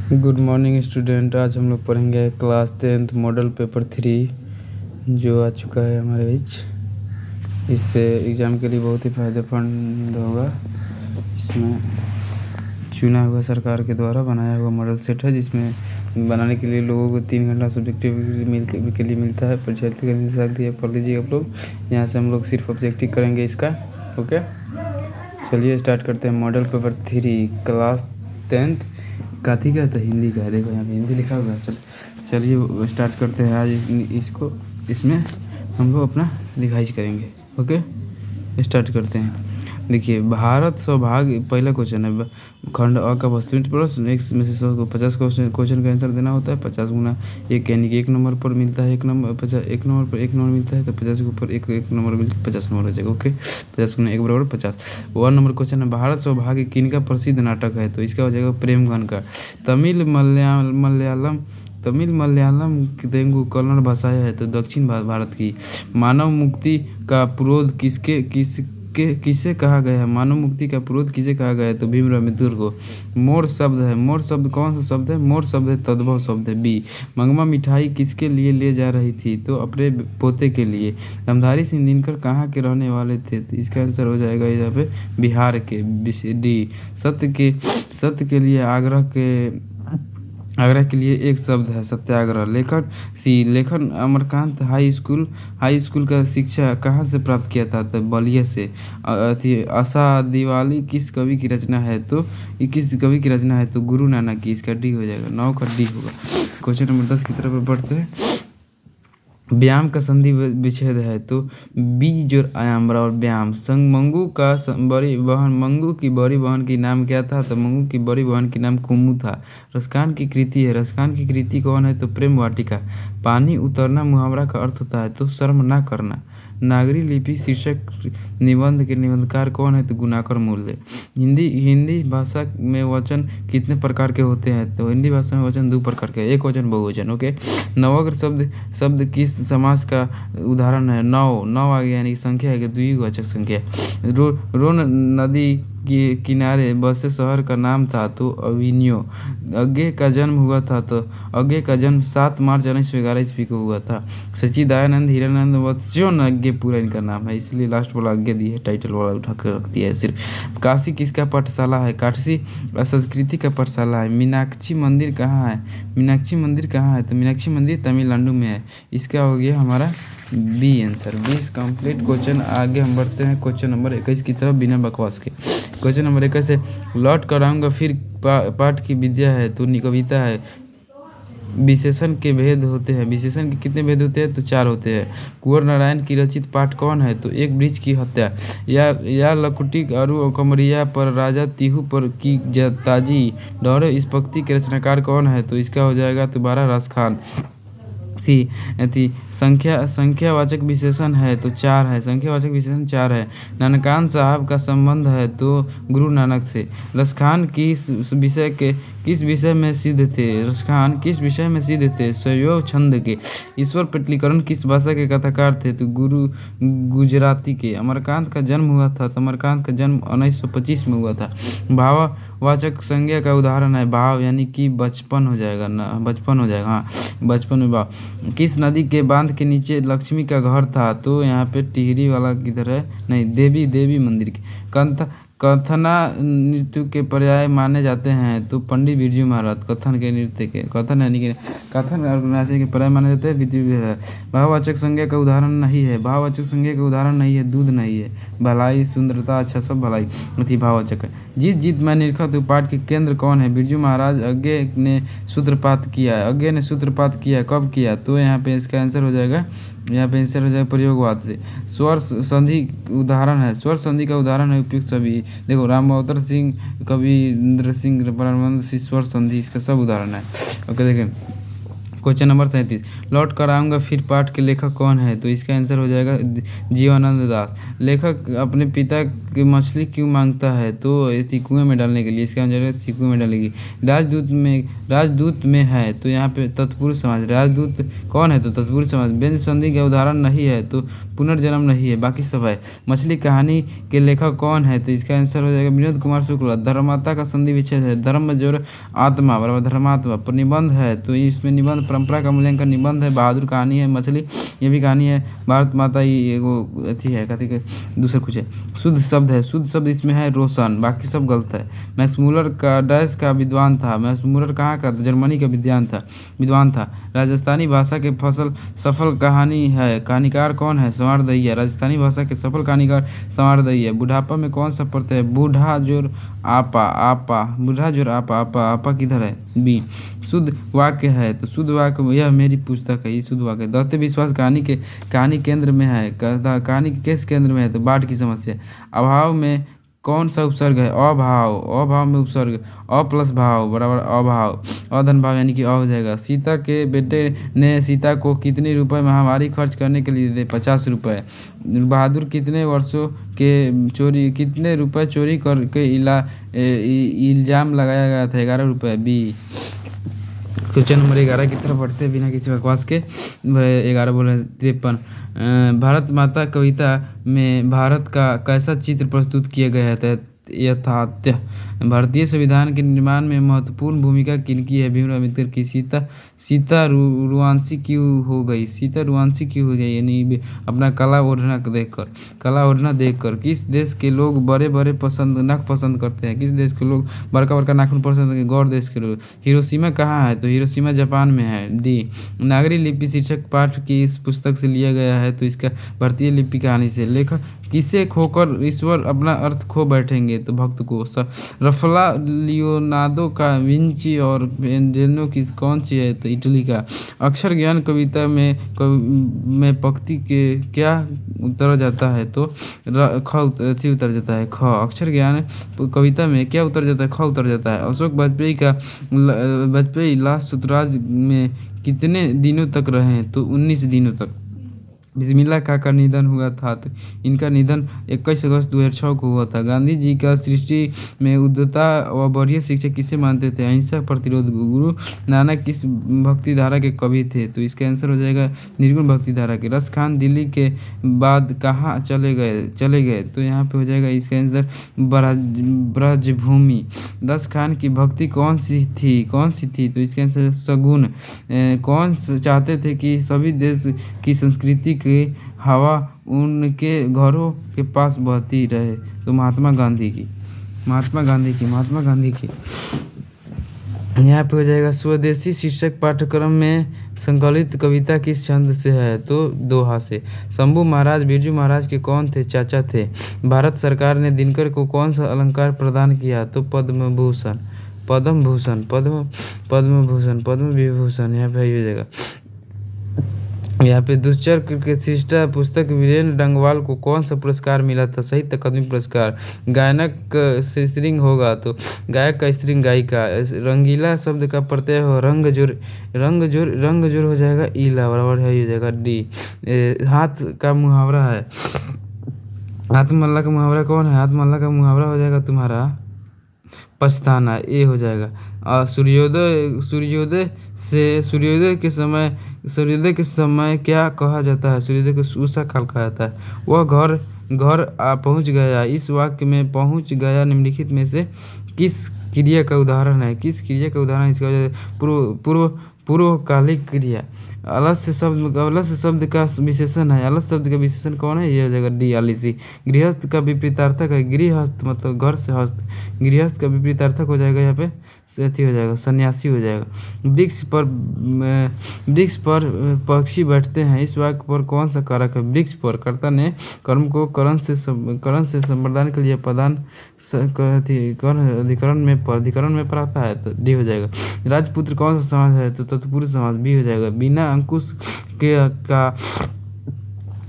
Good morning student. आज हम लोग पढ़ेंगे क्लास 10th मॉडल पेपर 3 जो आ चुका है हमारे बीच। इससे एग्ज़ाम के लिए बहुत ही फ़ायदेमंद होगा। इसमें चुना हुआ सरकार के द्वारा बनाया हुआ मॉडल सेट है, जिसमें बनाने के लिए लोगों को 3 घंटा सब्जेक्टिव के लिए मिलता है। परीक्षा दिया पढ़ लीजिए आप लोग। यहाँ से हम लोग सिर्फ ऑब्जेक्टिव करेंगे इसका। ओके, चलिए स्टार्ट करते हैं। मॉडल पेपर 3 क्लास 10th काथी का था, हिंदी का है। देखो यहाँ पे हिंदी लिखा हुआ है। चलिए स्टार्ट करते हैं। आज इसको इसमें हम लोग अपना रिवाइज करेंगे। ओके, स्टार्ट करते हैं। देखिए, भारत सौभाग्य पहला क्वेश्चन है। खंड अ का वस्तुनिष्ठ प्रश्न। एक में से 100 को 50 क्वेश्चन का आंसर देना होता है। 50 गुना 1 यानी कि 1 नंबर पर मिलता है। 1 नंबर पर 1 नंबर मिलता है, तो 50 के ऊपर 1 नंबर मिलता है, 50 नंबर हो जाएगा। ओके, 50 गुना 1 बराबर 50। 1 नंबर क्वेश्चन है, भारत सौभाग्य किनका प्रसिद्ध नाटक है? तो इसका हो जाएगा प्रेमगन का। तमिल मलयालम तेलुगु कन्नड़ भाषाएं है, तो दक्षिण भारत की। मानव मुक्ति का पुरोध किसे कहा गया है? मानव मुक्ति का पुरोध किसे कहा गया है? तो भीमराव अम्बेडकर को। मोर शब्द है, मोर शब्द कौन सा शब्द है? मोर शब्द है तद्भव शब्द है, बी। मंगमा मिठाई किसके लिए ले जा रही थी? तो अपने पोते के लिए। रामधारी सिंह दिनकर कहाँ के रहने वाले थे? तो इसका आंसर हो जाएगा यहाँ पे बिहार के, डी। सत्य के लिए आगरा के लिए एक शब्द है सत्याग्रह। लेखन अमरकांत हाई स्कूल का शिक्षा कहाँ से प्राप्त किया था? तो बलिया से। आशा दिवाली किस कवि की रचना है? तो किस कवि की रचना है? तो गुरु नानक की। इसका डी हो जाएगा, 9 का डी होगा। क्वेश्चन नंबर 10 की तरफ बढ़ते हैं। व्याम का संधि विच्छेद है, तो बीज और आयाम बराबर व्याम। संग मंगू की बड़ी बहन की नाम क्या था? तो मंगू की बड़ी बहन की नाम कुमू था। रसखान की कृति है, रसखान की कृति कौन है? तो प्रेम वाटिका। पानी उतरना मुहावरा का अर्थ होता है, तो शर्म ना करना। नागरी लिपि शीर्षक निबंध के निबंधकार कौन है? तो गुणाकर मूल्य। हिंदी भाषा में वचन कितने प्रकार के होते हैं? तो हिंदी भाषा में वचन 2 प्रकार के, एक वचन बहुवचन। ओके, नवग्र शब्द किस समास का उदाहरण है? नौ आ गया, यानी संख्या है, द्विवाचक संख्या। रोन नदी के किनारे बसे शहर का नाम था, तो अविन्यो। अज्ञे का जन्म हुआ था, तो अज्ञे का जन्म 7 मार्च 1911 ईस्वी को हुआ था। सच्चिदानंद हीरानंद वत्स्योन अज्ञे पूरा इनका नाम है, इसलिए लास्ट वाला अज्ञे दी है, टाइटल वाला उठा कर रख दिया है सिर्फ। काशी किसका पाठशाला है? काशी संस्कृति का पाठशाला है। मीनाक्षी मंदिर कहाँ है? मीनाक्षी मंदिर कहाँ है? तो मीनाक्षी मंदिर तमिलनाडु में है। इसका हो गया हमारा बी आंसर। 20 complete question. आगे हम बढ़ते हैं क्वेश्चन नंबर 21 की तरफ बिना बकवास के। क्वेश्चन नंबर 21 है, लौट कर आऊँगा फिर पाठ की विद्या है, तो कविता है। विशेषण के भेद होते हैं। विशेषण के कितने भेद होते हैं? तो 4 होते हैं। कुंवर नारायण की रचित पाठ कौन है? तो एक वृक्ष की हत्या। या लकुटी अरु कमरिया पर राजा तिहु पर की ताजी डौरे इस पंक्ति के रचनाकार कौन है? तो इसका हो जाएगा दोबारा रसखान। संख्यावाचक विशेषण है, तो 4 है। संख्यावाचक विशेषण 4 है। नानकान साहब का संबंध है, तो गुरु नानक से। रसखान किस विषय में सिद्ध थे? रसखान किस विषय में सिद्ध थे? संयोग छंद के। ईश्वर पेटलीकरण किस भाषा के कथाकार थे? तो गुजराती के। अमरकांत का जन्म हुआ था, तो अमरकांत का जन्म 1925 में हुआ था। भाववाचक संज्ञा का उदाहरण है भाव, यानी कि बचपन हो जाएगा ना, बचपन हो जाएगा, हाँ, बचपन में भाव। किस नदी के बांध के नीचे लक्ष्मी का घर था? तो यहाँ पे टिहरी वाला किधर है? नहीं, देवी मंदिर के। कथना नृत्य के पर्याय माने जाते हैं, तो पंडित बिरजू महाराज। कथन यानी कि कथन और नाचे के पर्याय माने जाते हैं, बिरजू महाराज। भाववाचक संज्ञा का उदाहरण नहीं है। भाववाचक संज्ञा का उदाहरण नहीं है, दूध नहीं है। भलाई, सुंदरता, अच्छा, सब भलाई अति भाववाचक है। जीत मैं निरखा, तो पाठ के केंद्र कौन है? बिरजू महाराज। अज्ञे ने सूत्रपात किया, कब किया? तो यहाँ पे इसका आंसर हो जाएगा प्रयोगवाद से। स्वर संधि उदाहरण है। स्वर संधि का उदाहरण है उपयुक्त सभी। देखो, राम अवतार सिंह, कबीर सिंह, परमानंद सिंह, स्वर संधि, इसका सब उदाहरण है। ओके, देखें क्वेश्चन नंबर 37, लौट कर आऊँगा फिर पाठ के लेखक कौन है? तो इसका आंसर हो जाएगा जीवानंद दास। लेखक अपने पिता की मछली क्यों मांगता है? तो कुएं में डालने के लिए। इसका आंसर कुएं में डालेगी। राजदूत में है, तो यहाँ पे तत्पुरुष समाज। राजदूत कौन है? तो तत्पुरुष समाज। व्यंजक संधि का उदाहरण नहीं है, तो पुनर्जन्म नहीं है, बाकी सब है। मछली कहानी के लेखक कौन है? तो इसका आंसर हो जाएगा विनोद कुमार शुक्ला। धर्माता का संधि विच्छेद है, धर्म जोर आत्मा बराबर धर्मात्मा। पर निबंध है तो इसमें निबंध परंपरा का मूल्यांकन निबंध है, बहादुर कहानी है, मछली ये भी कहानी है, भारत माता ये एगो अथी है कथी के दूसरा कुछ है। शुद्ध शब्द है, शुद्ध शब्द इसमें है रोशन, बाकी सब गलत है। मैक्स मूलर का डैश का विद्वान था, मैक्स मूलर कहाँ का? जर्मनी का विद्वान था। राजस्थानी भाषा के फसल सफल कहानी है, कहानीकार कौन है? संवार दहिया। राजस्थानी भाषा के सफल कहानीकार संवार दहिया। बुढ़ापा में कौन सा प्रत्यय है? बूढ़ा जोर आपा, बूढ़ा जोर आपा किधर है? बी। शुद्ध वाक्य है तो शुद्ध वाक्य यह मेरी पुस्तक है, ये शुद्ध वाक्य। दत्त विश्वास कहानी केंद्र में है, कहानी के किस केंद्र में है? तो बाढ़ की समस्या। अभाव में कौन सा उपसर्ग है? अभाव में उपसर्ग, अ प्लस भाव बराबर अभाव, अधन भाव यानी कि अ हो जाएगा। सीता के बेटे ने सीता को कितने रुपए महामारी खर्च करने के लिए दे? 50 रुपये। बहादुर कितने रुपए चोरी करके इल्जाम लगाया गया था? 11 रुपये। बी। क्वेश्चन नंबर 11 की तरफ बढ़ते बिना किसी बकवास के। 11 बोले 53। भारत माता कविता में भारत का कैसा चित्र प्रस्तुत किया गया है? यथार्थ। भारतीय संविधान के निर्माण में महत्वपूर्ण भूमिका किनकी है? भीमराव अम्बेडकर की। सीता रुआंशी क्यों हो गई? यानी अपना काला ओढ़ना देखकर। किस देश के लोग बड़े नाक पसंद करते हैं? किस देश के लोग बड़का नाखून पसंद करते हैं? गौर देश के लोग। हिरोशिमा कहाँ है? तो हिरोशिमा जापान में है। डी। नागरी लिपि शीर्षक पाठ की इस पुस्तक से लिया गया है, तो इसका भारतीय लिपि कहानी से। लेखक किसे खोकर ईश्वर अपना अर्थ खो बैठेंगे? तो भक्त को। रफला लियोनार्दो का विंची और एंजेलो की कौन सी है? तो इटली का। अक्षर ज्ञान कविता में पंक्ति के क्या उतर जाता है? तो उतर जाता है ख। अक्षर ज्ञान कविता में क्या उतर जाता है? ख उतर जाता है। अशोक वाजपेयी लास्ट चतुरार्ज में कितने दिनों तक रहे? तो 19 दिनों तक। बिस्मिल्लाह खां का निधन हुआ था, तो इनका निधन 21 अगस्त 2006 को हुआ था। गांधी जी का सृष्टि में उदारता व बढ़िया शिक्षा किसे मानते थे? अहिंसा प्रतिरोध। गुरु नानक किस भक्ति धारा के कवि थे? तो इसका आंसर हो जाएगा निर्गुण भक्ति धारा के। रस खान दिल्ली के बाद कहाँ चले गए? तो यहाँ पे हो जाएगा इसका आंसर ब्रजभूमि। रस खान की भक्ति कौन सी थी? तो इसका आंसर सगुन। कौन चाहते थे कि सभी देश की संस्कृति की हवा उनके घरों के पास बहती रहे? तो महात्मा गांधी की। यहाँ पे हो जाएगा स्वदेशी शीर्षक पाठ्यक्रम में संकलित कविता किस छंद से है? तो दोहा से। शंभू महाराज बिरजू महाराज के कौन थे? चाचा थे। भारत सरकार ने दिनकर को कौन सा अलंकार प्रदान किया? तो पद्म विभूषण। यहाँ पे हो जाएगा। यहाँ पे दुष्चर के सृष्टा पुस्तक वीरेंद्र डंगवाल को कौन सा पुरस्कार मिला था? साहित्य अकादमी पुरस्कार। गायक से स्त्रीलिंग होगा, तो गायक का स्त्रीलिंग गायिका। रंगीला शब्द का प्रत्यय हो रंग जोर हो जाएगा ईला बराबर है, हो जाएगा डी। हाथ का मुहावरा है, हाथ मल्ला का मुहावरा कौन है? हाथ मल्ला का मुहावरा हो जाएगा तुम्हारा पछताना, ए हो जाएगा। सूर्योदय के समय क्या कहा जाता है? सूर्योदय को उषा काल कहा जाता है। वह घर पहुंच गया। इस वाक्य में पहुंच गया निम्नलिखित में से किस क्रिया का उदाहरण है? इसका पूर्वकालिक क्रिया। अलस्य शब्द का विशेषण है। अलस्य शब्द का विशेषण कौन है? ये हो जाएगा डी आलसी। गृहस्थ का विपरीतार्थक है गृहस्थ, मतलब घर से हस्त। गृहस्थ का विपरीतार्थक हो जाएगा यहाँ पे अथी हो जाएगा सन्यासी हो जाएगा। वृक्ष पर पक्षी बैठते हैं। इस वाक्य पर कौन सा कारक है? वृक्ष पर। कर्ता ने कर्म को करण से संप्रदान के लिए प्रदान अधिकरण में पर आता है, तो डी हो जाएगा। राजपुत्र कौन सा समाज है? तो तत्पुरुष समाज, बी हो जाएगा। बिना अंकुश का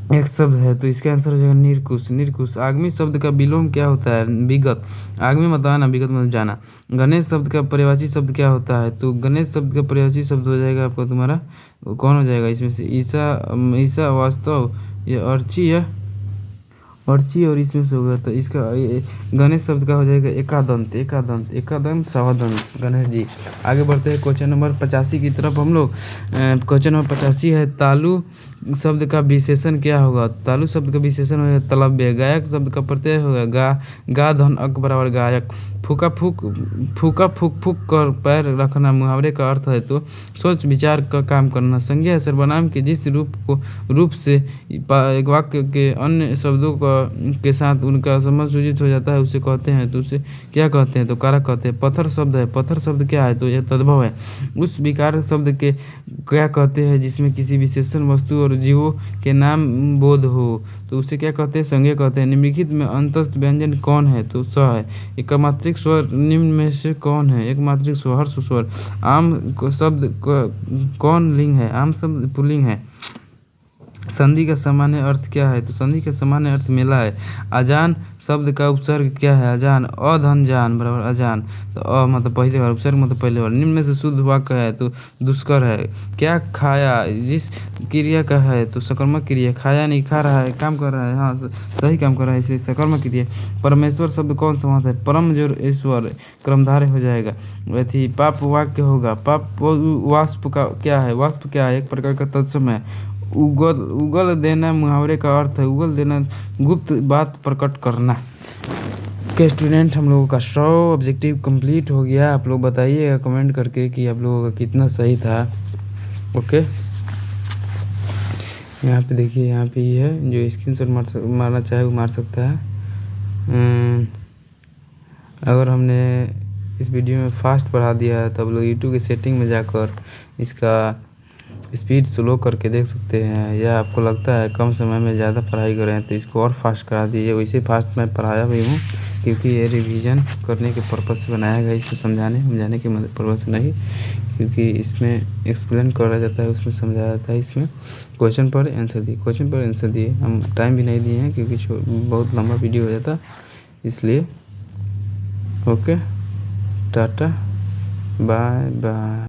एक शब्द है, तो इसका आंसर हो जाएगा निर्कुश। आगमी शब्द का विलोम क्या होता है? विगत। आगमी मत आना, विगत मत जाना। गणेश शब्द का पर्यायवाची शब्द क्या होता है? तो गणेश शब्द का पर्यायवाची शब्द हो जाएगा आपका तुम्हारा कौन हो जाएगा इसमें से? ईसा वास्तव, ये अर्ची और इसमें से होगा, तो इसका गणेश शब्द का हो जाएगा एकादंत सवादंत गणेश जी। आगे बढ़ते हैं क्वेश्चन नंबर 85 की तरफ हम लोग। क्वेश्चन नंबर 85 है शब्द का विशेषण क्या होगा? तालु शब्द का विशेषण होगा तलव्य। गायक शब्द का प्रत्यय होगा गा धन अक बराबर गायक। फूका फूक फूक कर पैर रखना मुहावरे का अर्थ है तो सोच विचार का काम करना। संज्ञा है सर्वनाम के जिस रूप से एक वाक्य के अन्य शब्दों के साथ उनका संबंध सूचित हो जाता है उसे कहते हैं, तो उसे क्या कहते हैं? तो कारक कहते हैं। पत्थर शब्द है, पत्थर शब्द क्या है? तो यह तद्भव है। उस विकार शब्द के क्या कहते हैं जिसमें किसी विशेषण वस्तु और जीवों के नाम बोध हो, तो उसे क्या कहते हैं? संज्ञा कहते हैं। निम्नलिखित में अंतस्थ व्यंजन कौन है? तो स है। एकमात्रिक स्वर निम्न में से कौन है? एकमात्रिक स्वर हर्ष स्वर। आम शब्द कौन लिंग है? आम शब्द पुल्लिंग है। संधि का सामान्य अर्थ क्या है? तो संधि का सामान्य अर्थ मेला है। अजान शब्द का उपसर्ग क्या है? अजान अधन जान बराबर अजान। तो मतलब पहले बार, उपसर्ग मतलब पहले बार। निम्न में से शुद्ध वाक्य है तो दुष्कर है। क्या खाया जिस क्रिया का है? तो सकर्मक क्रिया। खाया नहीं, खा रहा है, काम कर रहा है, हाँ सही काम कर रहा है, इसे सकर्मक क्रिया। परमेश्वर शब्द कौन सा होता है? परम जो ईश्वर क्रमधारय हो जाएगा। वही पाप वाक्य होगा। पाप वाष्प का क्या है? वाष्प क्या है? एक प्रकार का तत्सम है। उगल देना मुहावरे का अर्थ है उगल देना, गुप्त बात प्रकट करना। ओके स्टूडेंट, हम लोगों का 100 ऑब्जेक्टिव कंप्लीट हो गया। आप लोग बताइएगा कमेंट करके कि आप लोगों का कितना सही था। ओके, यहाँ पे देखिए, यहाँ पे ये है जो स्क्रीनशॉट मारना चाहे वो मार सकता है। अगर हमने इस वीडियो में फास्ट बढ़ा दिया है तो आप लोग यूट्यूब की सेटिंग में जाकर इसका स्पीड स्लो करके देख सकते हैं, या आपको लगता है कम समय में ज़्यादा पढ़ाई करें तो इसको और फास्ट करा दीजिए। वैसे फास्ट मैं पढ़ाया भी हूँ क्योंकि ये रिवीजन करने के पर्पज़ से बनाया गया, इसे समझाने के पर्पज़ से नहीं, क्योंकि इसमें एक्सप्लेन करा जाता है, उसमें समझाया जाता है। इसमें क्वेश्चन पर आंसर दिए। हम टाइम भी नहीं दिए हैं क्योंकि बहुत लंबा वीडियो हो जाता इसलिए। Okay, ta-ta, bye bye.